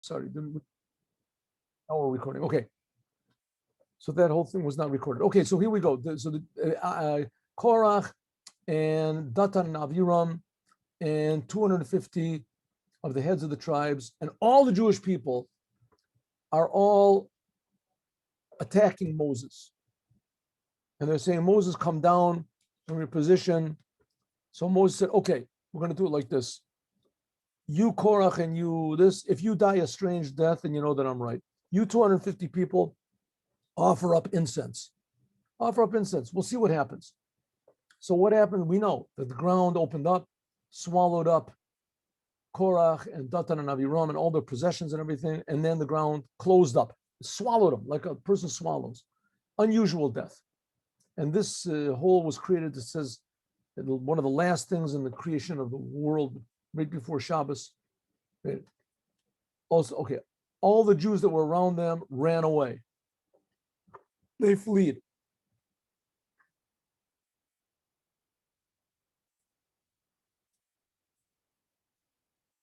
Sorry, now we're recording. Okay. So that whole thing was not recorded. Okay, so here we go. Korach and Datan and Aviram and 250 of the heads of the tribes and all the Jewish people are all attacking Moses. And they're saying, Moses, come down from your position. So Moses said, okay, we're going to do it like this. You, Korach, and you, this, if you die a strange death, then you know that I'm right. You 250 people, offer up incense. Offer up incense. We'll see what happens. So what happened? We know that the ground opened up, swallowed up Korach and Datan and Aviram and all their possessions and everything, and then the ground closed up, swallowed them like a person swallows. Unusual death. And this hole was created, it says, one of the last things in the creation of the world, right before Shabbos. Right? Also, okay, all the Jews that were around them ran away. They fled.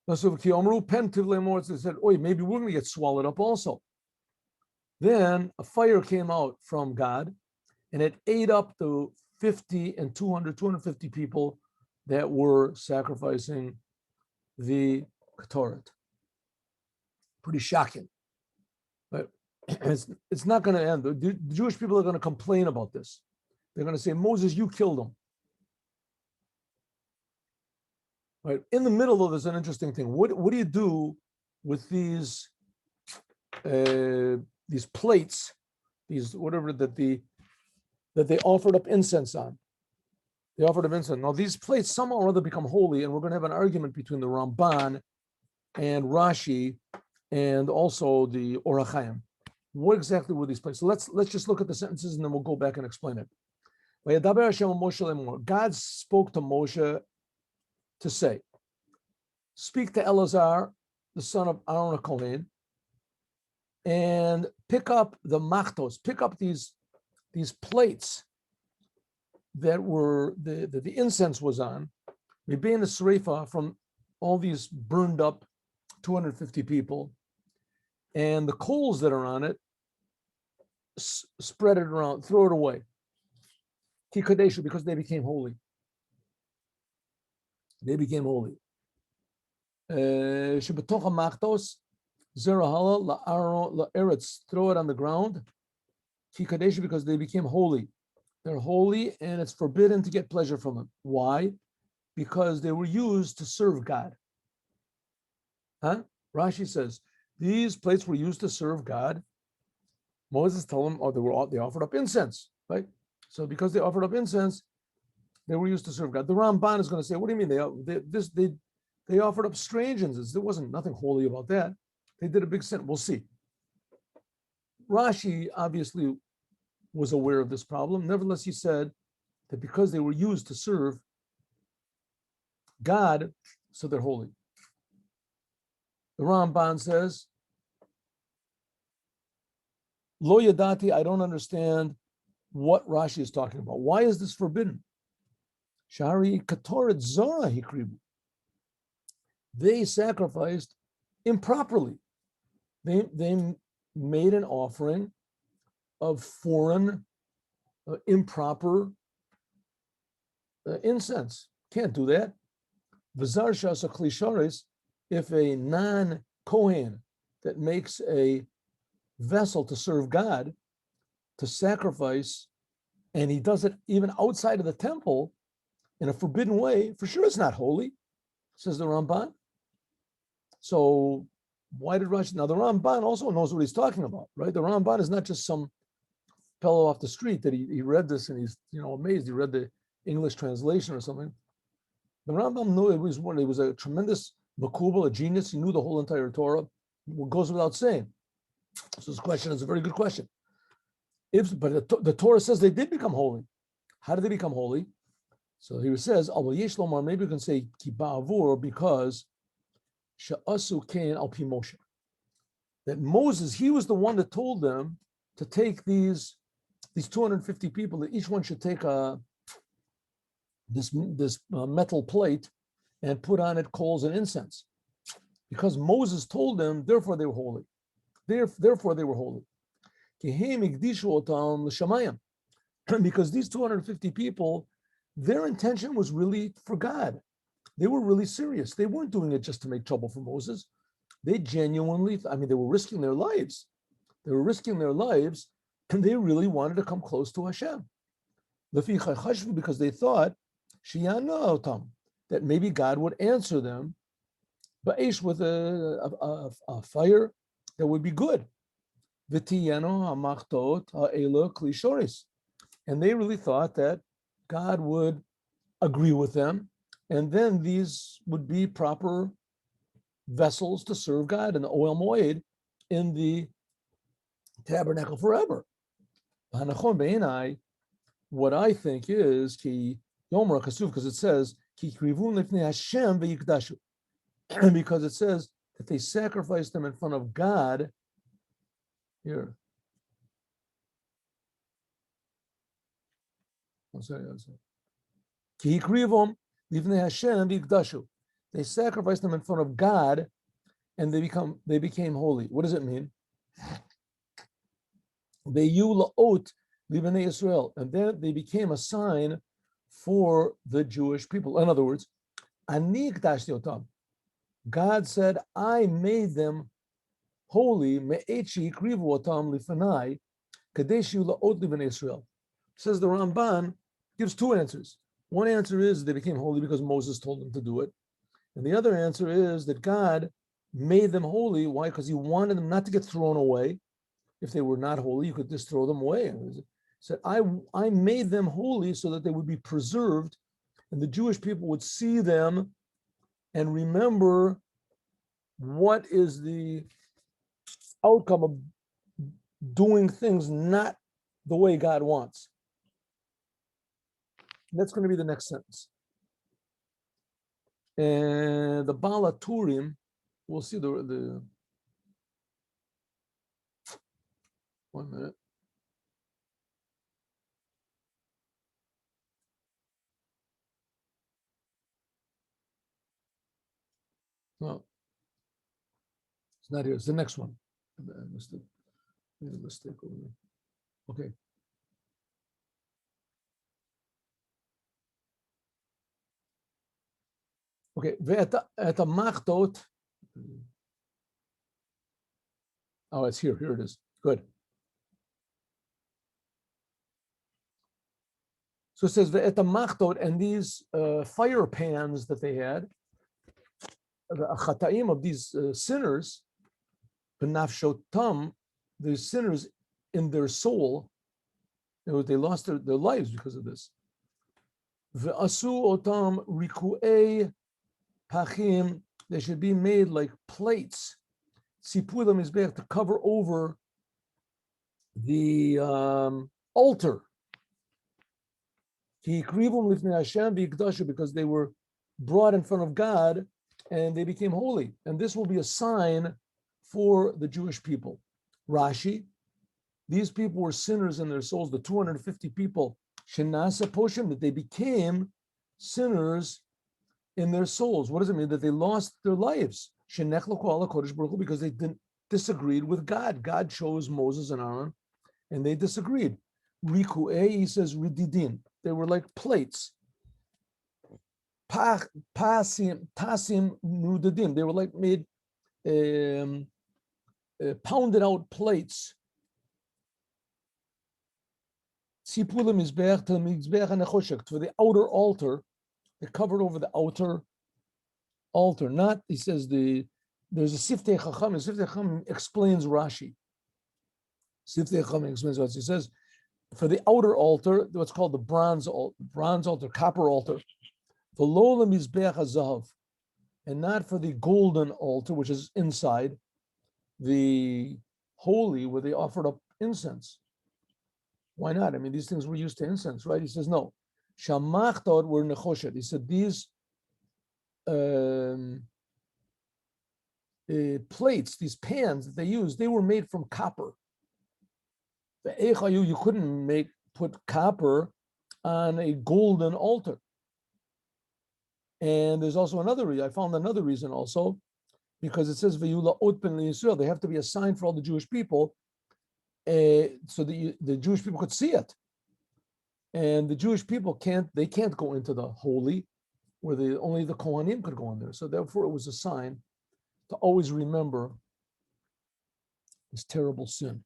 They said, "Oi, maybe we're going to get swallowed up also." Then a fire came out from God, and it ate up the 50 and 250 people that were sacrificing the Ketoret. Pretty shocking. But it's not going to end. The Jewish people are going to complain about this. They're going to say, Moses, you killed them. Right. In the middle of this, an interesting thing. What do you do with these plates, these whatever that they offered up incense on? They offered up incense. Now these plates somehow or other become holy, and we're going to have an argument between the Ramban and Rashi, and also the HaChaim. What exactly were these plates? So let's just look at the sentences, and then we'll go back and explain it. God spoke to Moshe to say, speak to Elazar, the son of Aaron Kohen, and pick up the machtos, pick up these plates that were the incense was on, Mibein the Sreifa, from all these burned up 250 people, and the coals that are on it, spread it around, throw it away. Ki Kadeshu, because they became holy. They became holy. Shebetocha machtos zerahala la'aron la'eretz, throw it on the ground. Ki Kadeshu, because they became holy. They're holy, and it's forbidden to get pleasure from them. Why? Because they were used to serve God. Huh? Rashi says these plates were used to serve God. Moses told them, they offered up incense, right? So because they offered up incense, they were used to serve God. The Ramban is going to say, what do you mean they offered up strange incense? There wasn't nothing holy about that. They did a big sin. We'll see. Rashi obviously was aware of this problem. Nevertheless, he said that because they were used to serve God, so they're holy. The Ramban says, Lo yadati, I don't understand what Rashi is talking about. Why is this forbidden? Shari katoret zara hikribu. They sacrificed improperly. They made an offering of foreign, improper incense. Can't do that. V'zar shasa kli sharis, if a non-Kohen that makes a vessel to serve God, to sacrifice, and he does it even outside of the temple in a forbidden way, for sure it's not holy, says the Ramban. So why did Rashi? Now the Ramban also knows what he's talking about, right? The Ramban is not just some fellow off the street that he read this and he's amazed. He read the English translation or something. The Rambam knew it was a tremendous makubal, a genius. He knew the whole entire Torah. It goes without saying. So this question is a very good question. But the Torah says they did become holy. How did they become holy? So he says, maybe we can say kiba'avur, because she'asu kain al pi Moshe. That Moses, he was the one that told them to take these 250 people, that each one should take this metal plate and put on it coals and incense. Because Moses told them, therefore they were holy. Therefore they were holy. Because these 250 people, their intention was really for God. They were really serious. They weren't doing it just to make trouble for Moses. They genuinely, they were risking their lives. They were risking their lives, and they really wanted to come close to Hashem. Because they thought that maybe God would answer them, but with a fire that would be good. And they really thought that God would agree with them, and then these would be proper vessels to serve God in the Oel Moed in the tabernacle forever. What I think is ki Yomra Kasuf, because it says ki krivun lifnei Hashem v'yikdashu, because it says that they sacrificed them in front of God. Here. Ki krivum lifnei Hashem v'yikdashu. They sacrificed them in front of God, and they became holy. What does it mean? Israel, and then they became a sign for the Jewish people. In other words, God said, I made them holy. Says the Ramban gives two answers. One answer is they became holy because Moses told them to do it. And the other answer is that God made them holy. Why? Because he wanted them not to get thrown away. If they were not holy, you could just throw them away. He said, I made them holy so that they would be preserved, and the Jewish people would see them and remember what is the outcome of doing things not the way God wants. And that's going to be the next sentence. And the Bala Turim, we'll see the 1 minute. No, it's not here. It's the next one. I made a mistake over there. Okay. Okay. At a machtot. Oh, it's here. Here it is. Good. So it says at the machtot, and these fire pans that they had, the HaChaim of these sinners, benafshotam, the sinners in their soul, they lost their lives because of this. Ve'asu otam rikuei pachim, they should be made like plates, sipulam mizbech, to cover over the altar. Because they were brought in front of God and they became holy. And this will be a sign for the Jewish people. Rashi, these people were sinners in their souls, the 250 people, Shenasa Poshim, that they became sinners in their souls. What does it mean? That they lost their lives. Because they disagreed with God. God chose Moses and Aaron, and they disagreed. Riku'e, he says, rididin. They were like plates. Tasim nudadim. They were like made pounded out plates. Sipulim mizbeach to mizbeach hanechoshek, for the outer altar. They covered over the outer altar. Not, he says, there's a Siftei Chacham. Siftei Chacham explains Rashi. Siftei Chacham explains Rashi. He says, for the outer altar, what's called the bronze altar, copper altar, the Lola Mizbeach HaZahav, and not for the golden altar, which is inside the holy, where they offered up incense. Why not? I mean, these things were used to incense, right? He says, no. Shamachtot were nechoshet. He said, these plates, these pans that they used, they were made from copper. The Eichayu, you couldn't put copper on a golden altar. And there's also another reason. I found another reason also, because it says Vayula Otpen Yisrael. They have to be a sign for all the Jewish people, so that the Jewish people could see it. And the Jewish people can't go into the holy, where only the Kohanim could go in there. So therefore, it was a sign to always remember this terrible sin.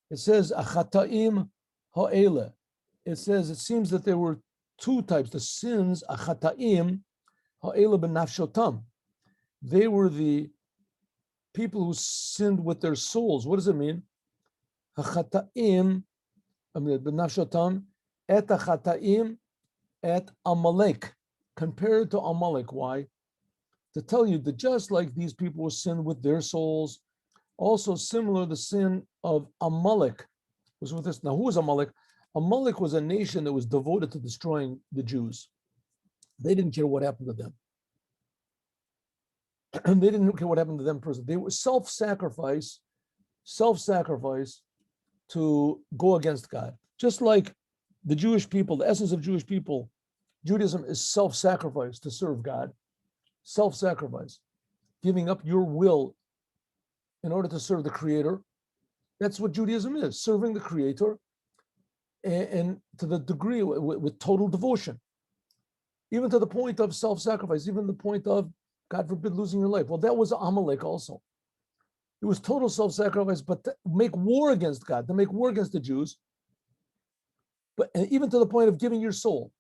It says achataim ha'ele. It seems that there were two types. The sins achataim ha'ele benafshotam. They were the people who sinned with their souls. What does it mean? Achataim benafshotam et achataim et Amalek. Compared to Amalek. Why? To tell you that just like these people were sinned with their souls, also similar, the sin of Amalek was with this. Now, who was Amalek? Amalek was a nation that was devoted to destroying the Jews. They didn't care what happened to them. And they didn't care what happened to them personally. They were self-sacrifice to go against God. Just like the Jewish people, the essence of Jewish people, Judaism is self-sacrifice to serve God. Self-sacrifice, giving up your will in order to serve the Creator. That's what Judaism is, serving the Creator, and to the degree with total devotion, even to the point of self-sacrifice, even the point of, God forbid, losing your life. Well, that was Amalek also. It was total self-sacrifice, but to make war against God, to make war against the Jews, but even to the point of giving your soul.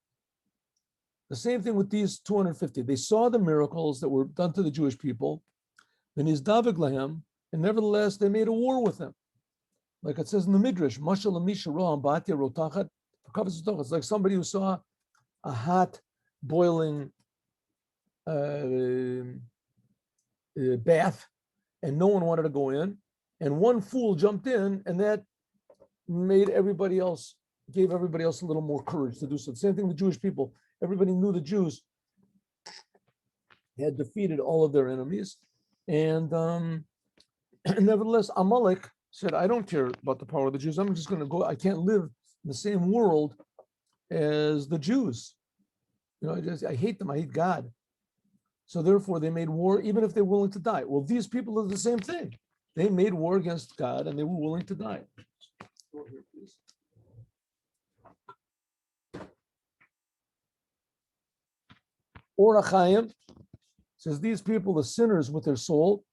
The same thing with these 250. They saw the miracles that were done to the Jewish people, and nevertheless they made a war with them. Like it says in the Midrash, it's like somebody who saw a hot, boiling bath, and no one wanted to go in, and one fool jumped in, and that gave everybody else a little more courage to do so. The same thing with Jewish people. Everybody knew the Jews had defeated all of their enemies. And nevertheless, Amalek said, I don't care about the power of the Jews. I'm just going to go. I can't live in the same world as the Jews. I hate them. I hate God. So therefore, they made war, even if they're willing to die. Well, these people are the same thing. They made war against God, and they were willing to die. Go here, please. Or HaChaim says these people, the sinners with their soul.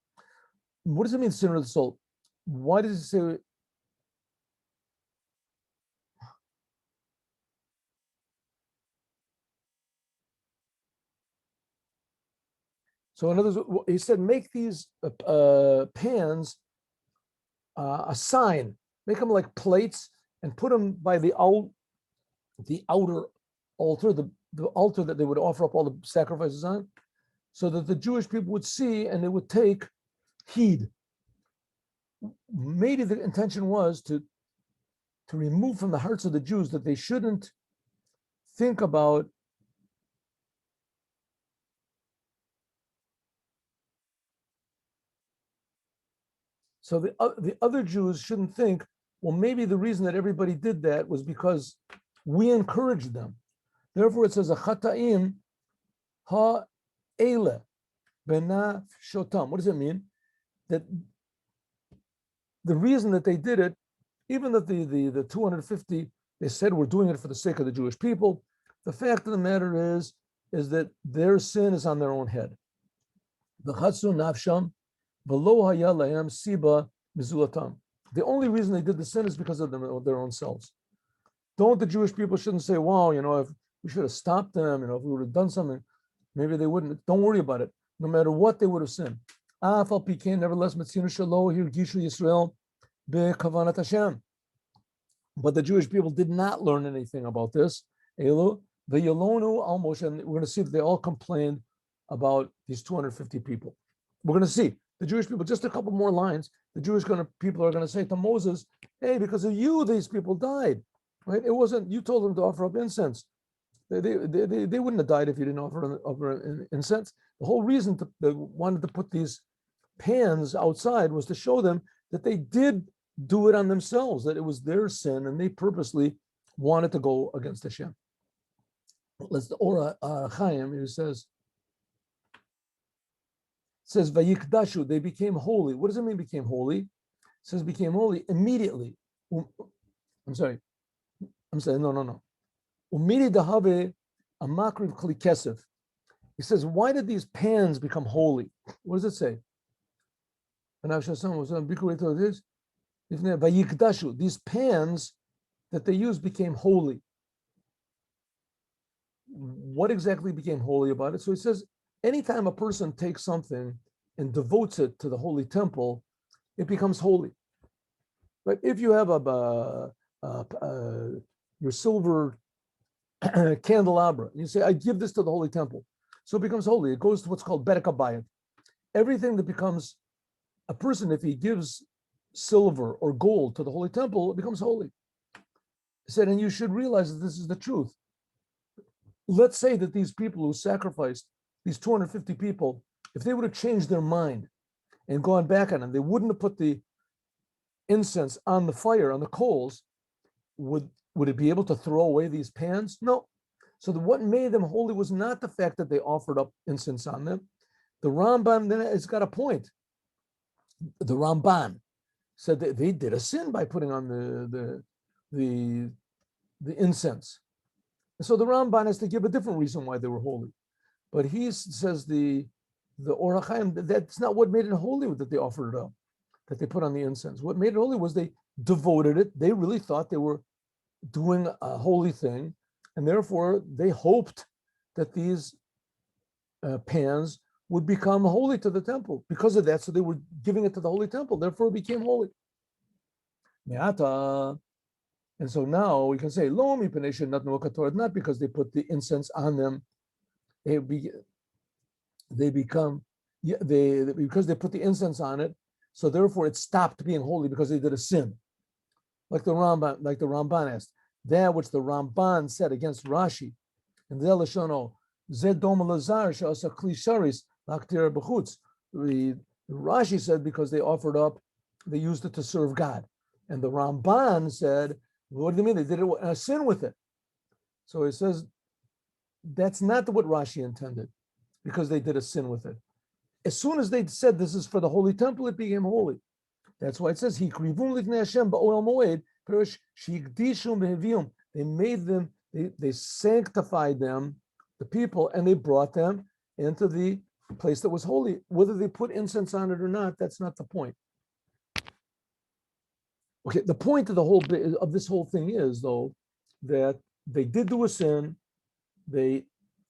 What does it mean, sinner of the soul? Why does it say? So in other words, he said, make these pans a sign, make them like plates, and put them by the outer altar, the altar that they would offer up all the sacrifices on, so that the Jewish people would see and they would take heed. Maybe the intention was to remove from the hearts of the Jews that they shouldn't think about so the other Jews shouldn't think, well, maybe the reason that everybody did that was because we encouraged them. Therefore, it says, "Achataim ha'ele benaf shotam." What does it mean? That the reason that they did it, even that the 250, they said we're doing it for the sake of the Jewish people. The fact of the matter is that their sin is on their own head. V'chatzu nafsham v'lo haya lahem siba mizulatam. The only reason they did the sin is because of their own selves. Don't the Jewish people shouldn't say, wow, if we should have stopped them, if we would have done something, maybe they wouldn't. Don't worry about it. No matter what, they would have sinned. Nevertheless, Yisrael be'kavanat Hashem. But the Jewish people did not learn anything about this. Elu v'yalonu al Moshe, and we're going to see that they all complained about these 250 people. We're going to see the Jewish people, just a couple more lines. The Jewish people are going to say to Moses, hey, because of you, these people died. Right? It wasn't, you told them to offer up incense. They wouldn't have died if you didn't offer incense. The whole reason they wanted to put these pans outside was to show them that they did do it on themselves, that it was their sin, and they purposely wanted to go against Hashem. Let's the HaChaim, who says Vayikdashu, they became holy. What does it mean became holy? It says became holy immediately. I'm saying no. Umidi dahave amakriv kli kesef. He says, why did these pans become holy? What does it say? These pans that they used became holy. What exactly became holy about it? So he says, anytime a person takes something and devotes it to the holy temple, it becomes holy. But if you have your silver candelabra, and you say, I give this to the holy temple, so it becomes holy. It goes to what's called berek habayit. Everything that becomes a person, if he gives silver or gold to the holy temple, it becomes holy. He said, and you should realize that this is the truth. Let's say that these people who sacrificed, these 250 people, if they would have changed their mind and gone back on them, they wouldn't have put the incense on the fire, on the coals. Would it be able to throw away these pans? No. So what made them holy was not the fact that they offered up incense on them. The Ramban then has got a point. The Ramban said that they did a sin by putting on the incense. And so the Ramban has to give a different reason why they were holy. But he says the HaChaim, that's not what made it holy that they offered it up, that they put on the incense. What made it holy was they devoted it. They really thought they were doing a holy thing, and therefore they hoped that these pans would become holy to the temple because of that. So they were giving it to the holy temple, therefore it became holy. And so now we can say, Lo mipenei not because they put the incense on them, because they put the incense on it, so therefore it stopped being holy because they did a sin. Like the Ramban asked, that which the Ramban said against Rashi, and the Rashi said because they offered up, they used it to serve God. And the Ramban said, what do you mean? They did a sin with it. So he says, that's not what Rashi intended, because they did a sin with it. As soon as they said this is for the holy temple, it became holy. That's why it says, they made them, they sanctified them, the people, and they brought them into the place that was holy. Whether they put incense on it or not, that's not the point. Okay, the point of this whole thing is, though, that they did do a sin. They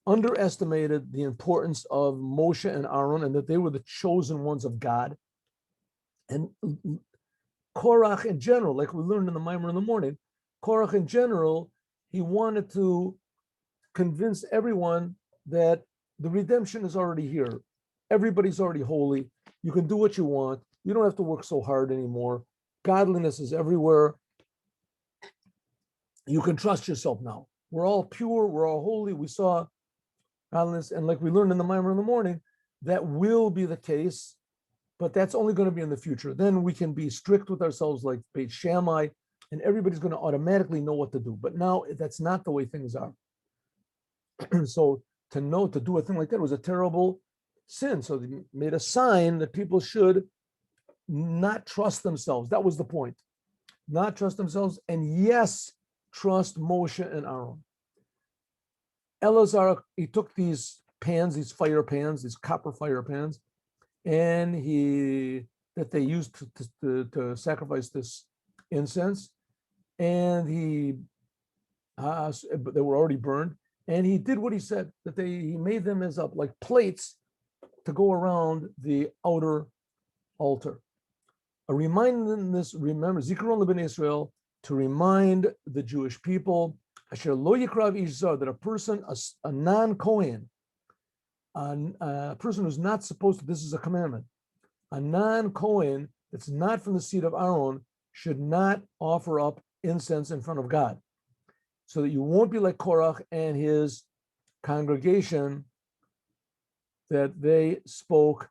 underestimated the importance of Moshe and Aaron, and that they were the chosen ones of God. And Korach in general, like we learned in the Mimer in the morning, Korach in general, he wanted to convince everyone that the redemption is already here. Everybody's already holy. You can do what you want. You don't have to work so hard anymore. Godliness is everywhere. You can trust yourself now. We're all pure. We're all holy. We saw godliness. And like we learned in the Mimer in the morning, that will be the case, but that's only going to be in the future. Then we can be strict with ourselves like Beit Shammai, and everybody's going to automatically know what to do. But now that's not the way things are. So to do a thing like that was a terrible sin. So they made a sign that people should not trust themselves. That was the point. Not trust themselves, and yes, trust Moshe and Aaron. Elazar, he took these pans, these fire pans, these copper fire pans, and they used to sacrifice this incense, and they were already burned, and he did what he said, that he made them as up like plates to go around the outer altar. Remember, Zikaron L'Bnei Israel, to remind the Jewish people, Asher lo yikrav ish zar, that a person, a non-Kohen, a person who's not supposed to, this is a commandment, a non-Kohen that's not from the seed of Aaron should not offer up incense in front of God, so that you won't be like Korach and his congregation, that they spoke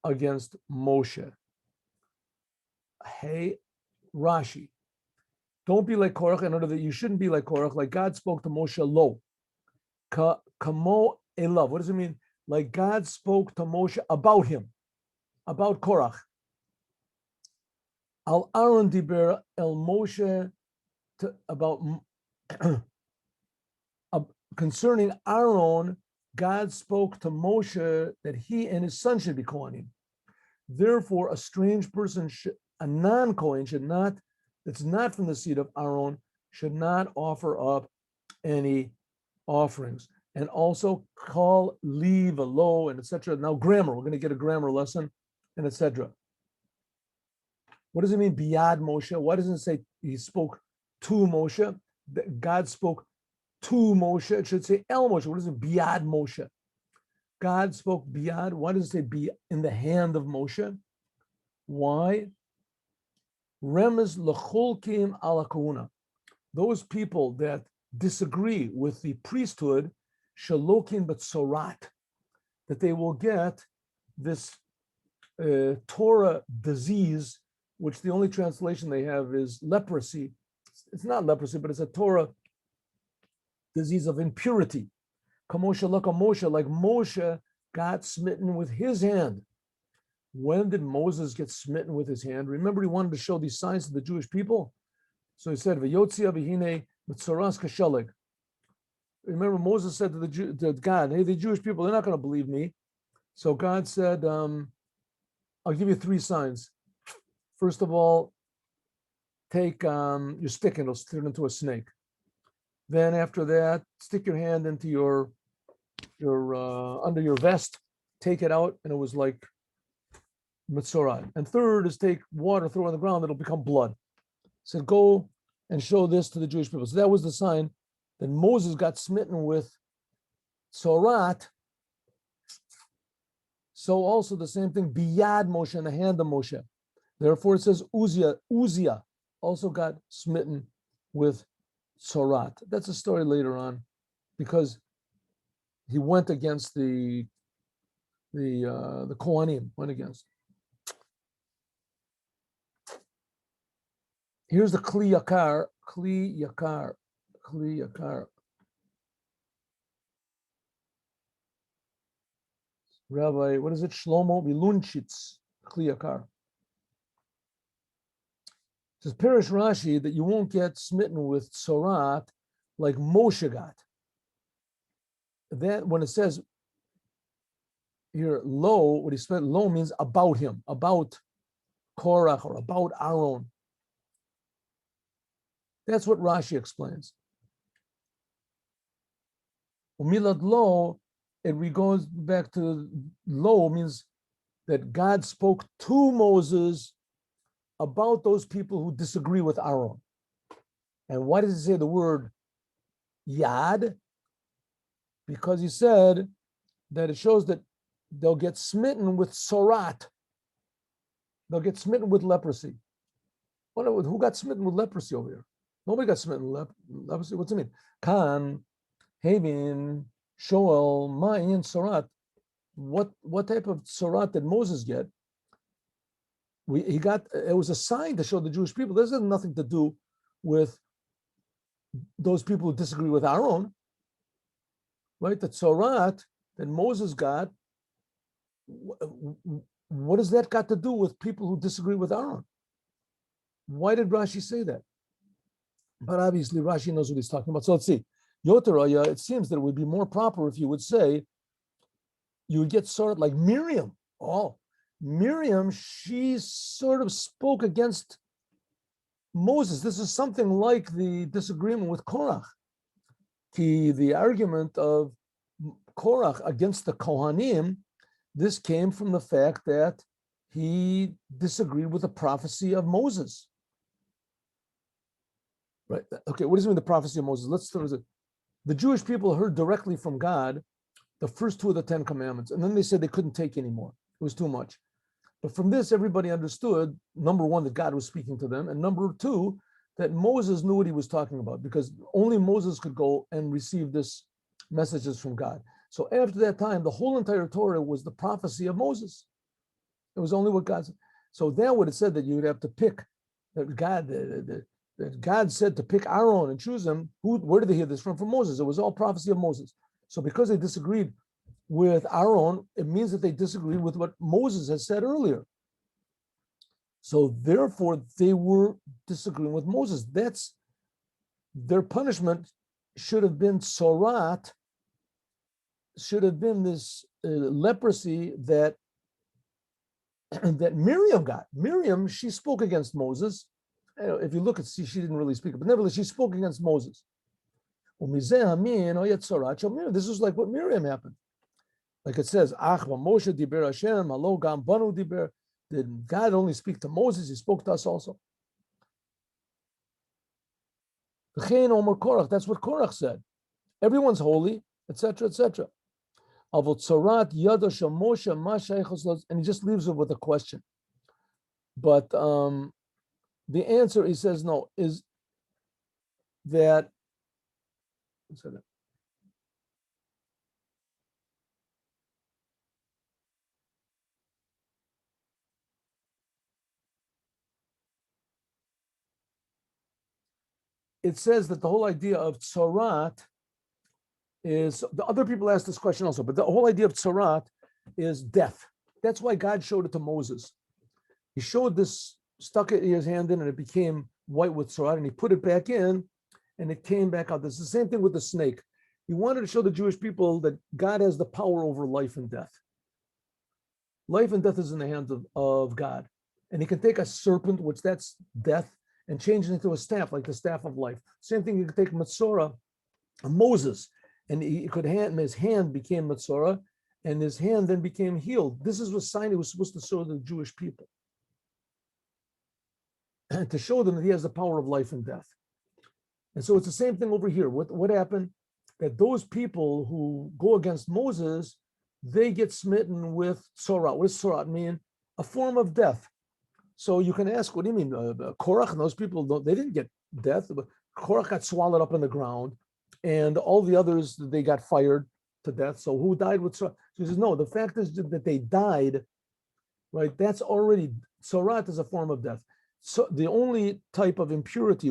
against Moshe. Hey, Rashi, Don't be like Korach, in order that you shouldn't be like Korach, like God spoke to Moshe lo. Kamo elav. What does it mean? Like God spoke to Moshe about him, about Korach. Al Aaron diber el Moshe about concerning Aaron, God spoke to Moshe that he and his son should be Kohanim. Therefore, a strange person, a non-Kohen, should not, that's not from the seed of Aaron, should not offer up any offerings. And also call, leave, a low, and etc. Now, grammar, we're going to get a grammar lesson, and etc. What does it mean, biyad Moshe? Why doesn't it say he spoke to Moshe? God spoke to Moshe. It should say el Moshe. What does it mean, biyad Moshe? God spoke biyad. Why does it say be in the hand of Moshe? Why? Remez l'cholkim ala kahuna. Those people that disagree with the priesthood, shalokin but sorat, that they will get this Torah disease, which the only translation they have is leprosy. It's not leprosy, but it's a Torah disease of impurity. Kamosha laka Moshe, like Moshe got smitten with his hand. When did Moses get smitten with his hand? Remember, he wanted to show these signs to the Jewish people. So he said, "V'yotzia v'hine mitzoras kasheleg." Remember, Moses said to God, "Hey, the Jewish people, they're not going to believe me." So God said, "I'll give you 3 signs. First of all, take your stick and it'll turn into a snake. Then after that, stick your hand into your under your vest, take it out, and it was like Mitzorah. And third is take water, throw it on the ground, it'll become blood." Said, "Go and show this to the Jewish people." So that was the sign that Moses got smitten with Tzorat. So also the same thing, biyad Moshe, in the hand of Moshe. Therefore it says Uzziah also got smitten with Tzorat. That's a story later on, because he went against the Kohanim, went against. Here's the Kli Ykar, Kli Ykar, Kli Ykar. Rabbi, what is it? Shlomo Milunchitz, Kli Ykar. It says, Pirish Rashi, that you won't get smitten with Tzorat like Moshe got. That when it says here, lo, what he said, lo means about him, about Korach or about Aaron. That's what Rashi explains. Umilad lo, it goes back to lo, means that God spoke to Moses about those people who disagree with Aaron. And why does he say the word yad? Because he said that it shows that they'll get smitten with sorat. They'll get smitten with leprosy. Who got smitten with leprosy over here? Nobody got smitten with leprosy. What's it mean? Khan, Havin, Shoel, Ma'in, Sorat. What type of Sorat did Moses get? It was a sign to show the Jewish people. This has nothing to do with those people who disagree with Aaron. Right? The Sorat that Moses got, what does that got to do with people who disagree with Aaron? Why did Rashi say that? But obviously Rashi knows what he's talking about. So let's see. Yotaraya, it seems that it would be more proper if you would say, you would get sort of like Miriam. Oh, Miriam, she sort of spoke against Moses. This is something like the disagreement with Korach. The argument of Korach against the Kohanim, this came from the fact that he disagreed with the prophecy of Moses. Right. Okay, what does it mean, the prophecy of Moses? Let's start with it. The Jewish people heard directly from God the first 2 of the 10 commandments, and then they said they couldn't take anymore. It was too much. But from this, everybody understood, number 1, that God was speaking to them, and number 2, that Moses knew what he was talking about, because only Moses could go and receive this messages from God. So after that time, the whole entire Torah was the prophecy of Moses. It was only what God said. So that would have said that you would have to pick that God, that God said to pick Aaron and choose him. Where did they hear this from? From Moses. It was all prophecy of Moses. So because they disagreed with Aaron, it means that they disagreed with what Moses had said earlier. So therefore, they were disagreeing with Moses. That's their punishment. Should have been Sorat, should have been this leprosy that that Miriam got. Miriam, she spoke against Moses. If you look at, see, she didn't really speak, but nevertheless, she spoke against Moses. This is like what Miriam happened. Like it says, Moshe diber Hashem, halo gam banu diber. Did God only speak to Moses? He spoke to us also. That's what Korach said. Everyone's holy, etc., etc. And he just leaves it with a question. But the answer, he says, no, is that, it says that the whole idea of tzarat is, the other people asked this question also, but the whole idea of tzarat is death. That's why God showed it to Moses. He showed this, stuck it in his hand in, and it became white with tzarat, and he put it back in, and it came back out. This is the same thing with the snake. He wanted to show the Jewish people that God has the power over life and death. Life and death is in the hands of God. And he can take a serpent, which that's death, and change it into a staff, like the staff of life. Same thing, you could take Matzorah, Moses, and he could his hand became Matzorah, and his hand then became healed. This is a sign he was supposed to show the Jewish people, to show them that he has the power of life and death. And so it's the same thing over here. What happened? That those people who go against Moses, they get smitten with Tzorat. What does Tzorat mean? A form of death. So you can ask, what do you mean? Korach and those people, they didn't get death, but Korach got swallowed up in the ground, and all the others, they got fired to death. So who died with Tzorat? So he says, no, the fact is that they died, right? That's already, Tzorat is a form of death. So the only type of impurity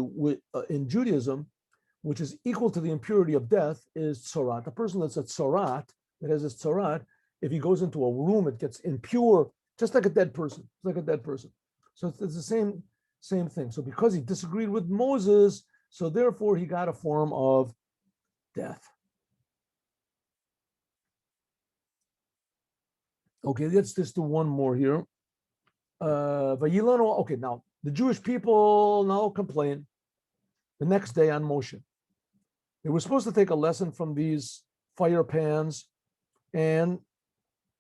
in Judaism, which is equal to the impurity of death, is Tzorat. A person that's a Tzorat, that has a Tzorat, if he goes into a room, it gets impure, just like a dead person. It's like a dead person. So it's the same thing. So because he disagreed with Moses, so therefore he got a form of death. Okay, let's just do one more here. Okay, now the Jewish people now complain the next day on Moshe. They were supposed to take a lesson from these fire pans, and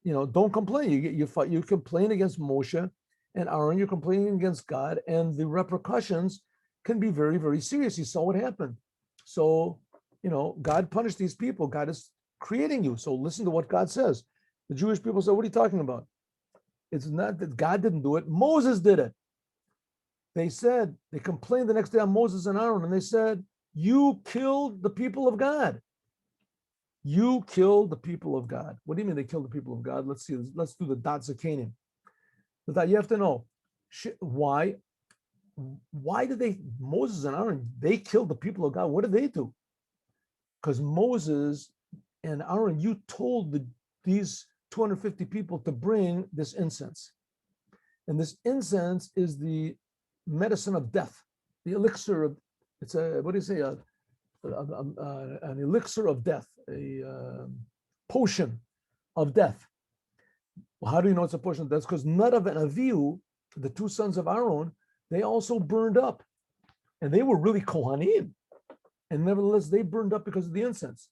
don't complain. You complain against Moshe and Aaron, you're complaining against God, and the repercussions can be very, very serious. You saw what happened. So, God punished these people. God is creating you. So listen to what God says. The Jewish people said, what are you talking about? It's not that God didn't do it. Moses did it. They complained the next day on Moses and Aaron, and they said, you killed the people of God. You killed the people of God. What do you mean they killed the people of God? Let's see. Let's do the dots of Canaan. You have to know why. Why did Moses and Aaron, they killed the people of God? What did they do? Because Moses and Aaron, you told these 250 people to bring this incense. And this incense is the medicine of death, the elixir of, it's a, what do you say, an elixir of death, a potion of death. Well, how do you know it's a potion of death? Because Nadav and Avihu, the two sons of Aaron, they also burned up. And they were really Kohanim. And nevertheless, they burned up because of the incense.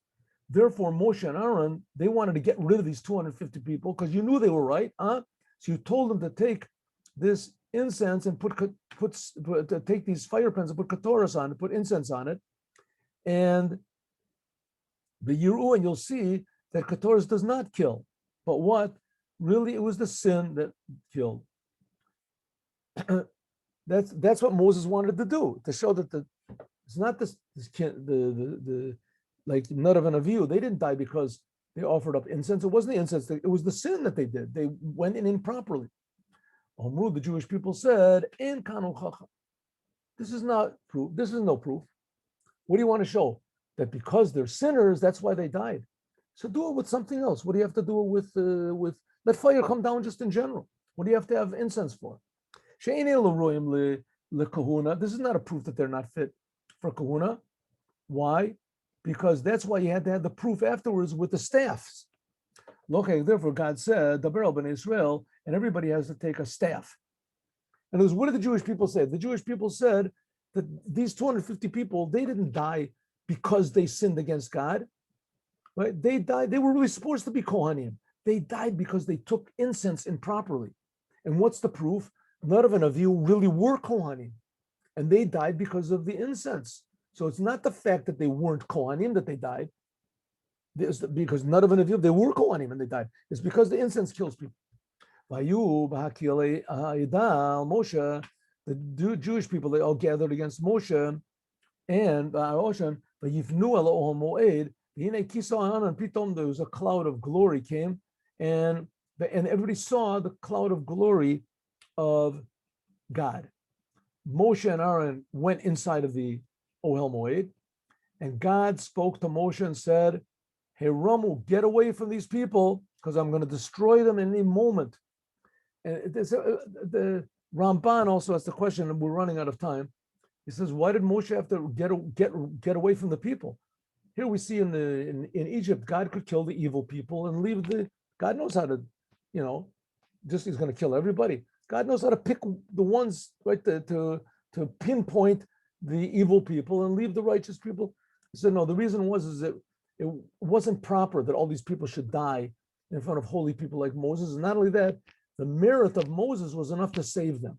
Therefore, Moshe and Aaron, they wanted to get rid of these 250 people because you knew they were right. So you told them to take this incense and take these fire pans and put katoras on it, put incense on it. And the Yiru, and you'll see that katoras does not kill. But what? Really, it was the sin that killed. That's what Moses wanted to do, to show that it's not the like Nadav and Avihu, they didn't die because they offered up incense. It wasn't the incense, it was the sin that they did. They went in improperly. The Jewish people said, "In kanu chacham." This is not proof. This is no proof. What do you want to show? That because they're sinners, that's why they died. So do it with something else. What do you have to do it with let fire come down just in general? What do you have to have incense for? This is not a proof that they're not fit for kahuna. Why? Because that's why you had to have the proof afterwards with the staffs. Okay, therefore God said, the Daber ben Israel, and everybody has to take a staff. And it was, what did the Jewish people say? The Jewish people said that these 250 people, they didn't die because they sinned against God. Right? They died, they were really supposed to be Kohanim. They died because they took incense improperly. And what's the proof? None of an Avihu really were Kohanim. And they died because of the incense. So it's not the fact that they weren't Kohanim that they died. Because none of an Avihu, they were Kohanim and they died. It's because the incense kills people. Moshe, the Jewish people, they all gathered against Moshe and Ocean, but Yifnu Elohim Moed, there was a cloud of glory came, and everybody saw the cloud of glory of God. Moshe and Aaron went inside of the Ohel Moed, and God spoke to Moshe and said, "Hey Ramu, get away from these people, because I'm going to destroy them in any moment." And the Ramban also has the question, and we're running out of time. He says, "Why did Moshe have to get away from the people?" Here we see in Egypt, God could kill the evil people and leave God knows how to, just he's going to kill everybody. God knows how to pick the ones, right, to pinpoint the evil people and leave the righteous people. He said, no, the reason is that it wasn't proper that all these people should die in front of holy people like Moses. And not only that, the merit of Moses was enough to save them.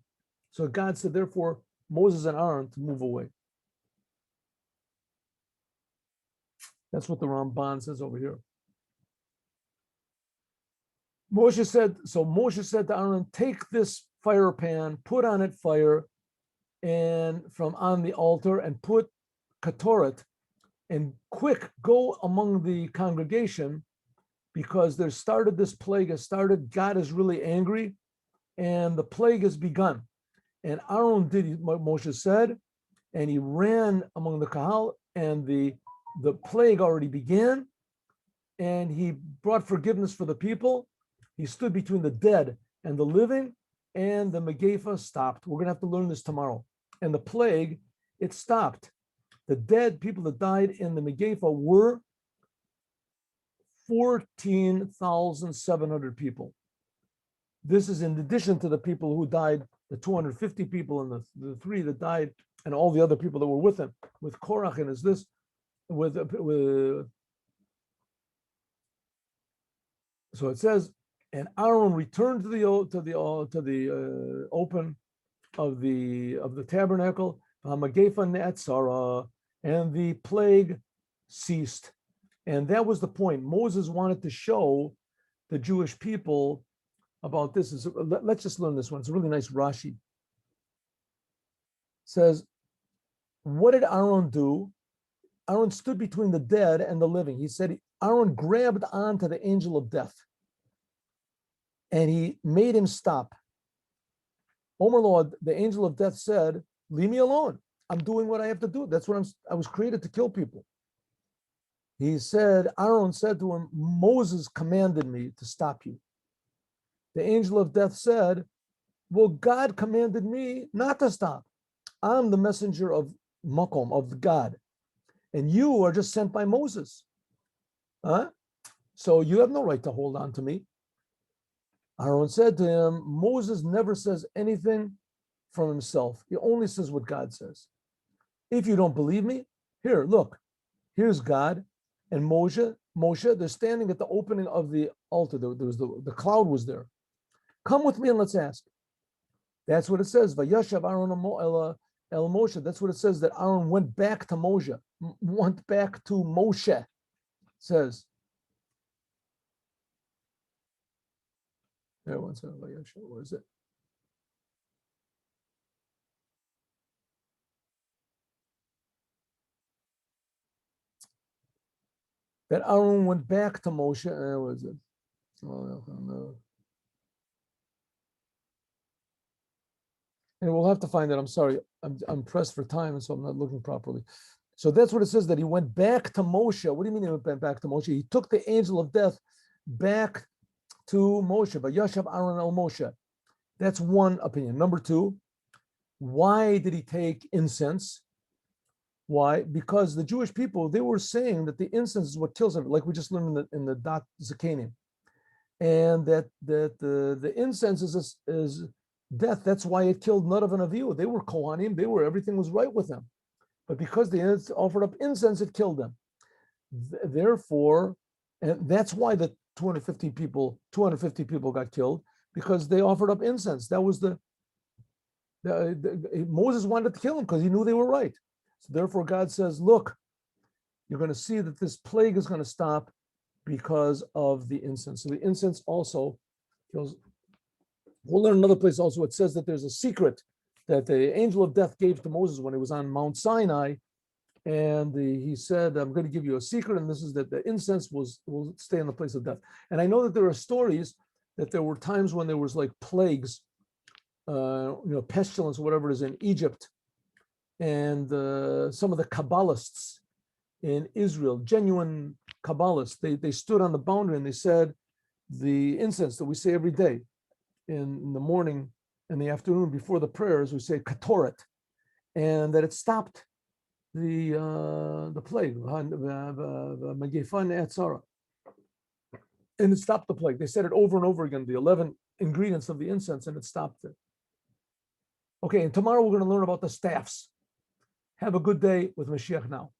So God said, therefore, Moses and Aaron to move away. That's what the Ramban says over here. Moshe said to Aaron, take this fire pan, put on it fire, and from on the altar, and put katoret, and quick go among the congregation, because this plague has started. God is really angry, and the plague has begun. And Aaron did what Moshe said, and he ran among the kahal, and the plague already began, and he brought forgiveness for the people. He stood between the dead and the living, and the Megefa stopped. We're going to have to learn this tomorrow. And the plague, it stopped. The dead people that died in the Megefa were 14,700 people. This is in addition to the people who died, the 250 people and the three that died, and all the other people that were with him. With Korach, and is this with so it says, and Aaron returned to the open of the tabernacle, and the plague ceased. And that was the point. Moses wanted to show the Jewish people about this. Let's just learn this one. It's a really nice Rashi. It says, what did Aaron do? Aaron stood between the dead and the living. He said, Aaron grabbed onto the angel of death, and he made him stop. Omer Lord, the angel of death said, leave me alone. I'm doing what I have to do. That's what I was created to kill people. Aaron said to him, Moses commanded me to stop you. The angel of death said, well, God commanded me not to stop. I'm the messenger of Makom, of God. And you are just sent by Moses. So you have no right to hold on to me. Aaron said to him, Moses never says anything from himself. He only says what God says. If you don't believe me, here, look, here's God and Moshe, they're standing at the opening of the altar. There was the cloud was there. Come with me and let's ask. That's what it says. Vayashav Aaron el Moshe. That's what it says, that Aaron went back to Moshe. It says. There, one second, Vayashav, where is it? That Aaron went back to Moshe. Where was it? Oh, no. And we'll have to find it. I'm sorry. I'm pressed for time, and so I'm not looking properly. So that's what it says, that he went back to Moshe. What do you mean he went back to Moshe? He took the angel of death back to Moshe, but Yashav Aaron el Moshe. That's one opinion. Number two, why did he take incense? Why? Because the Jewish people, they were saying that the incense is what kills them, like we just learned in the Dot Zakanim, and that the incense is death. That's why it killed Nadav and Avihu. They were Kohanim. Everything was right with them, but because they offered up incense, it killed them. Therefore, and that's why the 250 people got killed, because they offered up incense. That was Moses wanted to kill them because he knew they were right. So therefore, God says, look, you're going to see that this plague is going to stop because of the incense. So the incense also kills. We'll learn another place also. It says that there's a secret that the angel of death gave to Moses when he was on Mount Sinai. And he said, I'm going to give you a secret, and this is that the incense will stay in the place of death. And I know that there are stories that there were times when there was like plagues, pestilence, whatever it is, in Egypt. And some of the Kabbalists in Israel, genuine Kabbalists, they stood on the boundary and they said, the incense that we say every day in the morning and the afternoon before the prayers, we say Katoret, and that it stopped the plague, and it stopped the plague. They said it over and over again, the 11 ingredients of the incense, and it stopped it. Okay, and tomorrow we're going to learn about the staffs. Have a good day with Mashiach now.